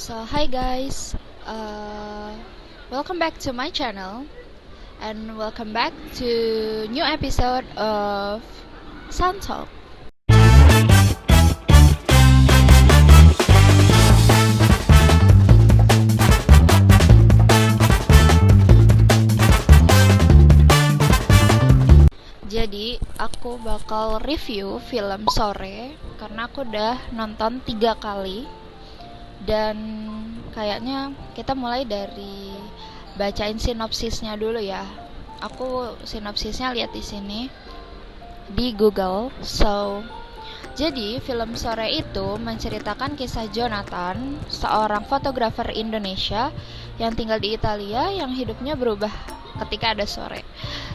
Hi guys, welcome back to my channel and welcome back to new episode of Sound Talk. Jadi aku bakal review film Sore karena aku udah nonton 3 kali dan kayaknya kita mulai dari bacain sinopsisnya dulu ya. Aku sinopsisnya lihat di sini di Google. Jadi film Sore itu menceritakan kisah Jonathan, seorang fotografer Indonesia yang tinggal di Italia yang hidupnya berubah ketika ada Sore.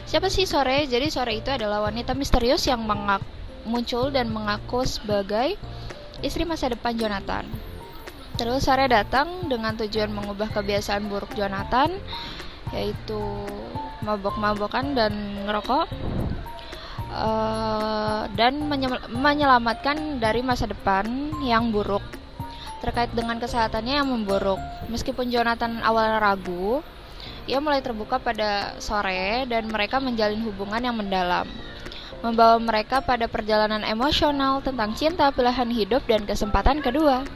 Siapa sih Sore? Jadi Sore itu adalah wanita misterius yang muncul dan mengaku sebagai istri masa depan Jonathan. Terus Sore datang dengan tujuan mengubah kebiasaan buruk Jonathan, yaitu mabok-mabokan dan ngerokok, dan menyelamatkan dari masa depan yang buruk terkait dengan kesehatannya yang memburuk. Meskipun Jonathan awalnya ragu, ia mulai terbuka pada Sore dan mereka menjalin hubungan yang mendalam, membawa mereka pada perjalanan emosional tentang cinta, pilihan hidup, dan kesempatan kedua.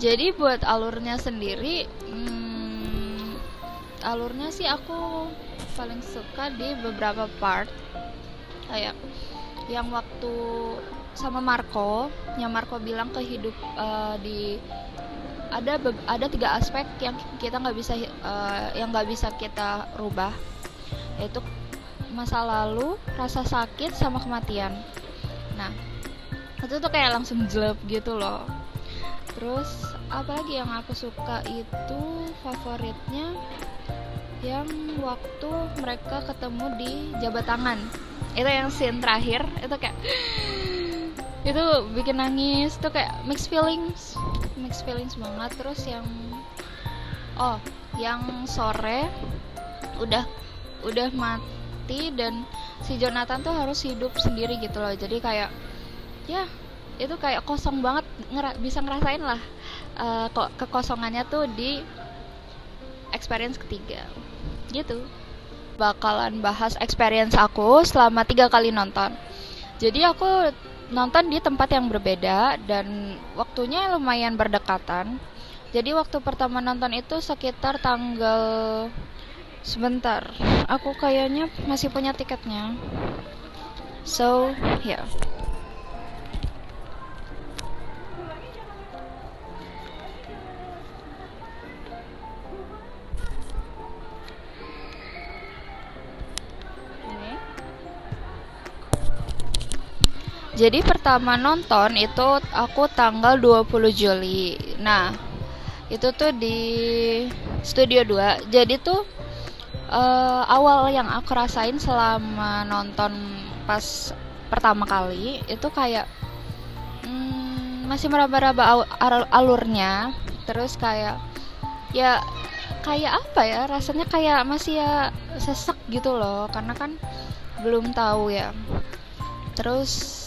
Jadi buat alurnya sendiri, alurnya sih aku paling suka di beberapa part, kayak yang waktu sama Marco, yang Marco bilang ke hidup di ada 3 aspek yang kita nggak bisa kita rubah, yaitu masa lalu, rasa sakit, sama kematian. Nah, itu tuh kayak langsung jelek gitu loh. Terus apalagi yang aku suka itu favoritnya yang waktu mereka ketemu di jabat tangan. Itu yang scene terakhir itu kayak itu bikin nangis, tuh kayak mixed feelings banget. Terus yang Sore udah mati dan si Jonathan tuh harus hidup sendiri gitu loh. Jadi kayak ya itu kayak kosong banget, bisa ngerasain lah kok kekosongannya tuh di experience ketiga gitu. Bakalan bahas experience aku selama 3 kali nonton. Jadi aku nonton di tempat yang berbeda dan waktunya lumayan berdekatan. Jadi waktu pertama nonton itu sekitar sebentar, aku kayaknya masih punya tiketnya. So yeah. Jadi pertama nonton itu aku tanggal 20 Juli. Nah, itu tuh di Studio 2. Jadi tuh awal yang aku rasain selama nonton pas pertama kali itu kayak masih meraba-raba alurnya. Terus kayak ya kayak apa ya, rasanya kayak masih ya sesek gitu loh, karena kan belum tahu ya. Terus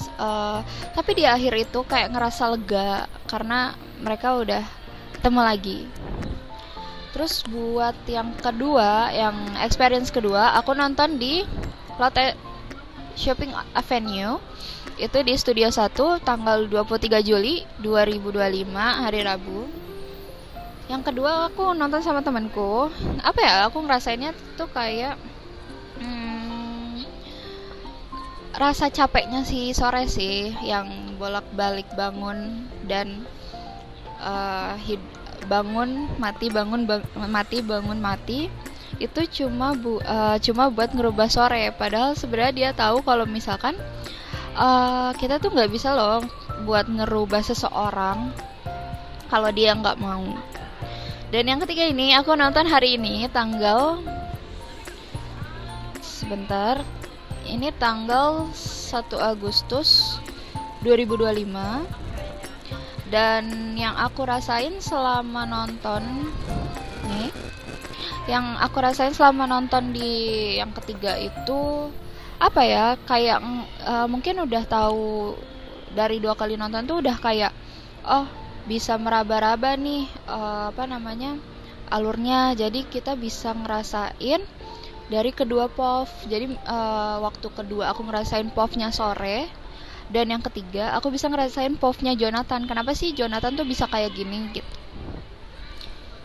tapi di akhir itu kayak ngerasa lega karena mereka udah ketemu lagi. Terus buat yang kedua, yang experience kedua, aku nonton di Lotte Shopping Avenue. Itu di Studio 1 tanggal 23 Juli 2025 hari Rabu. Yang kedua aku nonton sama temanku. Apa ya, aku ngerasainnya tuh kayak rasa capeknya si Sore sih, yang bolak-balik bangun dan bangun mati itu cuma buat ngerubah Sore. Padahal sebenarnya dia tahu kalau misalkan kita tuh nggak bisa loh buat ngerubah seseorang kalau dia nggak mau. Dan yang ketiga ini aku nonton hari ini tanggal 1 Agustus 2025. Dan yang aku rasain selama nonton di yang ketiga itu apa ya, kayak mungkin udah tahu dari 2 kali nonton tuh udah kayak bisa meraba-raba nih apa namanya alurnya, jadi kita bisa ngerasain dari kedua POV. Jadi waktu kedua aku ngerasain POV-nya Sore, dan yang ketiga aku bisa ngerasain POV-nya Jonathan. Kenapa sih Jonathan tuh bisa kayak gini gitu.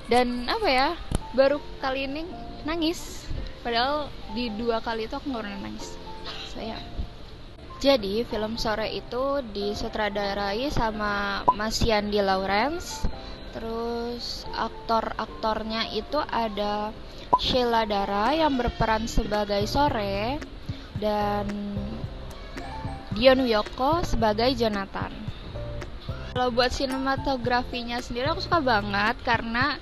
Dan apa ya, baru kali ini nangis, padahal di 2 kali itu aku nggak pernah nangis. Saya jadi film Sore itu disutradarai sama Mas Yandi Lawrence. Terus aktor-aktornya itu ada Sheila Dara yang berperan sebagai Sore, dan Dion Wiyoko sebagai Jonathan. Kalau buat sinematografinya sendiri aku suka banget, karena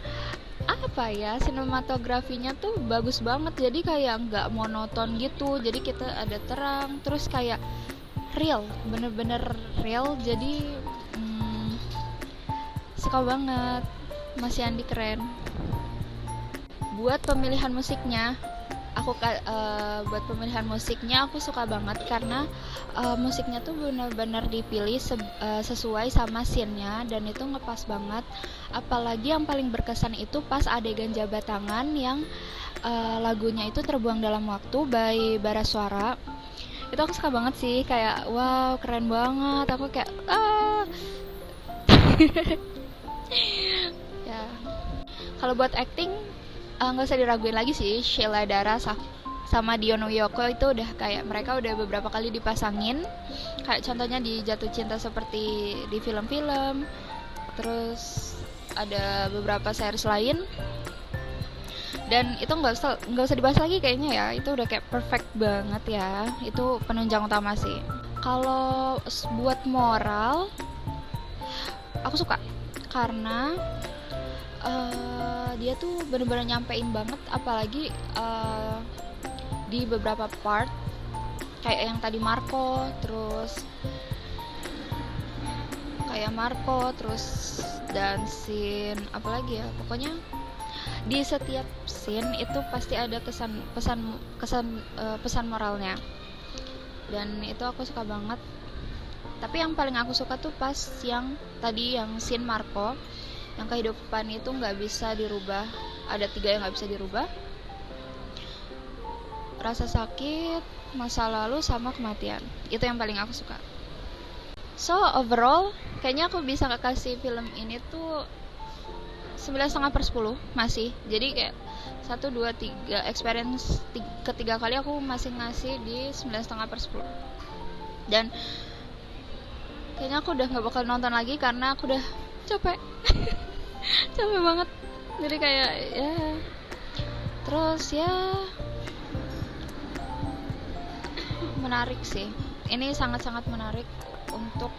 apa ya, sinematografinya tuh bagus banget, jadi kayak nggak monoton gitu. Jadi kita ada terang, terus kayak real, bener-bener real. Jadi suka banget, Mas Yandi keren. Buat pemilihan musiknya, buat pemilihan musiknya aku suka banget, karena musiknya tuh benar-benar dipilih sesuai sama scene-nya, dan itu ngepas banget. Apalagi yang paling berkesan itu pas adegan jabat tangan yang lagunya itu Terbuang Dalam Waktu by Bara Suara. Itu aku suka banget sih, kayak wow, keren banget. Aku kayak ya. Kalau buat acting nggak usah diraguin lagi sih, Sheila Dara sama Dion Wiyoko itu udah kayak mereka udah beberapa kali dipasangin, kayak contohnya di Jatuh Cinta seperti di film-film, terus ada beberapa series lain. Dan itu nggak usah dibahas lagi kayaknya ya, itu udah kayak perfect banget ya. Itu penunjang utama sih. Kalau buat moral, aku suka karena dia tuh bener-bener nyampein banget, apalagi di beberapa part kayak yang tadi Marco, terus dan scene apalagi ya, pokoknya di setiap scene itu pasti ada pesan moralnya, dan itu aku suka banget. Tapi yang paling aku suka tuh pas yang tadi, yang scene Marco, yang kehidupan itu nggak bisa dirubah, ada 3 yang nggak bisa dirubah: rasa sakit, masa lalu, sama kematian. Itu yang paling aku suka. So overall kayaknya aku bisa kasih film ini tuh 9,5/10 masih. Jadi kayak 1, 2, 3 experience ketiga kali aku masih ngasih di 9,5/10. Dan kayaknya aku udah nggak bakal nonton lagi karena aku udah capek. Capek banget. Jadi kayak ya, terus ya menarik sih. Ini sangat-sangat menarik untuk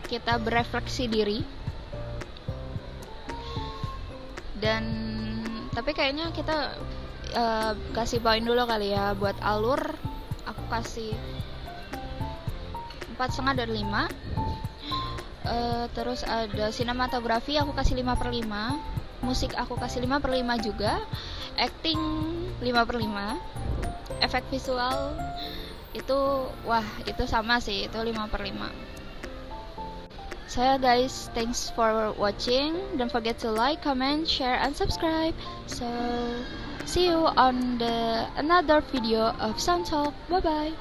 kita berefleksi diri. Dan tapi kayaknya kita kasih poin dulu kali ya. Buat alur aku kasih 4,5 dari 5. Terus ada sinematografi aku kasih 5/5. Musik aku kasih 5/5 juga. Acting 5/5. Efek visual itu itu sama sih, itu 5/5. So guys, thanks for watching. Don't forget to like, comment, share, and subscribe. So see you on the another video of Sound Talk. Bye bye.